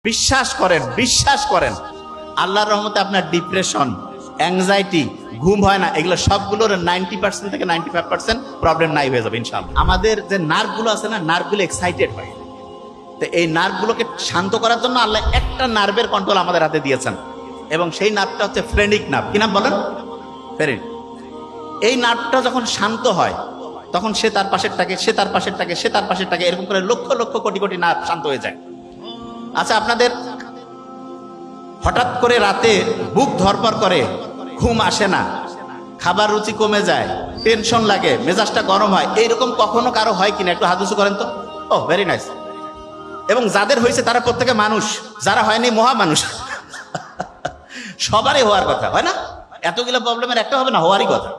বিশ্বাস করেন আল্লাহর রহমতে আপনার ডিপ্রেশন, অ্যাংজাইটি, ঘুম হয় না, এগুলো সবগুলোর 90% থেকে 95% প্রবলেম নাই হয়ে যাবে ইনশাআল্লাহ। আমাদের যে নার্ভগুলো আছে না, নার্ভগুলো এক্সাইটেড হয়, তো এই নার্ভগুলোকে শান্ত করার জন্য আল্লাহ একটা নার্ভের কন্ট্রোল আমাদের হাতে দিয়েছেন, এবং সেই নার্ভটা হচ্ছে ফ্রেনিক নার্ভ। কি নাম বলেন? ফ্রেনিক। এই নার্ভটা যখন শান্ত হয় তখন সে তার পাশেরটাকে এরকম করে লক্ষ লক্ষ কোটি কোটি নার্ভ শান্ত হয়ে যায়। আচ্ছা, আপনাদের হঠাৎ করে রাতে বুক ধরপড় করে, ঘুম আসে না, খাবার রুচি কমে যায়, টেনশন লাগে, মেজাজটা গরম হয়, এইরকম কখনো কারো হয় কিনা? একটু হাত উঁচু করেন তো। ও ভেরি নাইস। এবং যাদের হয়েছে তারা প্রত্যেকে মানুষ, যারা হয়নি মহামানুষ। সবারই হওয়ার কথা, হয় না? এতগুলো প্রবলেমের একটা হবে না, হওয়ারই কথা।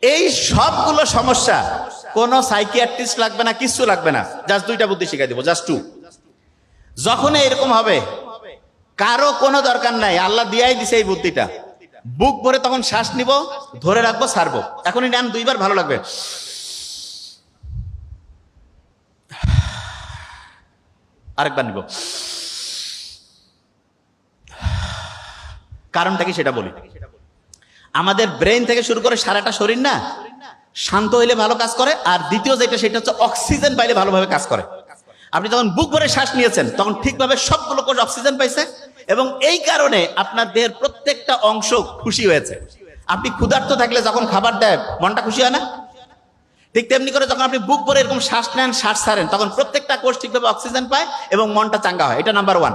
এই সবগুলো সমস্যা কোনো সাইকিয়াট্রিস্ট লাগবে না, কিচ্ছু লাগবে না, জাস্ট দুইটা বুদ্ধি শিখাই দিব, জাস্ট টু। যখন এরকম হবে কারো কোনো দরকার নাই, আল্লাহ দিয়াই দিছে এই বুদ্ধিটা। বুক ভরে তখন শ্বাস নিব, ধরে রাখবো, ছাড়বো। এখনই নেন, দুইবার, ভালো লাগবে। আরেকবার নিব। কারণটা কি সেটা বলি। আমাদের ব্রেন থেকে শুরু করে সারাটা শরীর না শান্ত হইলে ভালো কাজ করে, আর দ্বিতীয় যেটা সেটা হচ্ছে অক্সিজেন পাইলে ভালোভাবে কাজ করে। আপনি যখন বুক ভরে শ্বাস নিয়েছেন তখন ঠিকভাবে সবগুলো কোষ অক্সিজেন পাইছে, এবং এই কারণে আপনার দেহের প্রত্যেকটা অংশ খুশি হয়েছে। আপনি ক্ষুধার্ত থাকলে যখন খাবার দেয় মনটা খুশি হয় না? ঠিক তেমনি করে যখন আপনি বুক ভরে এরকম শ্বাস নেন, শ্বাস ছাড়েন, তখন প্রত্যেকটা কোষ ঠিকভাবে অক্সিজেন পায় এবং মনটা চাঙ্গা হয়। এটা নাম্বার 1।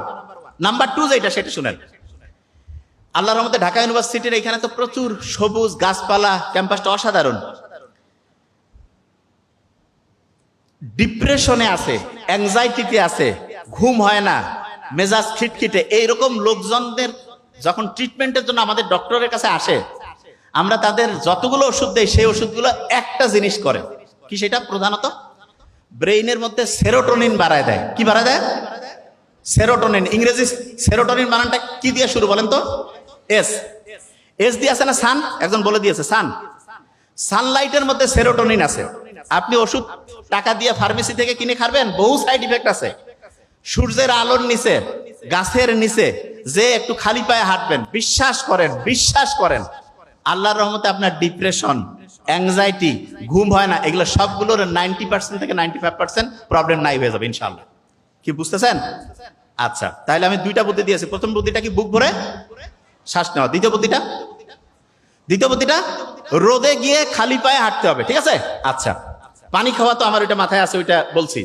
নাম্বার 2 যেটা সেটা শুনেন। আল্লাহর রহমতে ঢাকা ইউনিভার্সিটির এখানে তো প্রচুর সবুজ গাছপালা, ক্যাম্পাসটা অসাধারণ। ডিপ্রেশনে আছে, অ্যাংজাইটিতে আছে, ঘুম হয় না, মেজাজ খিটখিটে, এইরকম লোকজনদের যখন ট্রিটমেন্টের জন্য আমাদের ডক্টরের কাছে আসে, আমরা তাদের যতগুলো ওষুধ দেই সেই ওষুধগুলো একটা জিনিস করে কি, সেটা প্রধানত ব্রেইনের মধ্যে সেরোটোনিন বাড়ায় দেয়। কি বাড়ায় দেয়? সেরোটোনিন। ইংরেজি সেরোটোনিন বানানটা কি দিয়ে শুরু বলেন তো? এস দিয়ে আছে না? সান, একজন বলে দিয়েছে, সান। সানলাইটের মধ্যে সেরোটোনিন আছে। আপনি ওষুধ টাকা দিয়ে ফার্মেসি থেকে কিনে খাবেন, বহু সাইড ইফেক্ট আছে। সূর্যের আলোর নিচে, গাছের নিচে যে একটু খালি পায়ে হাঁটবেন, বিশ্বাস করেন আল্লাহর রহমতে আপনার ডিপ্রেশন, অ্যাংজাইটি, ঘুম হয় না, এগুলো সবগুলোর 90% থেকে 95% প্রবলেম নাই হয়ে যাবে ইনশাআল্লাহ। কি বুঝতেছেন? আচ্ছা, তাহলে আমি দুইটা বুদ্ধি দিয়েছি। প্রথম বুদ্ধিটা কি? বুক ভরে শ্বাস নেওয়া। দ্বিতীয় বুদ্ধিটা রোদে গিয়ে খালি পায়ে হাঁটতে হবে, ঠিক আছে? আচ্ছা, পানি খাওয়া তো আমার ওইটা মাথায় আছে, ওইটা বলছি।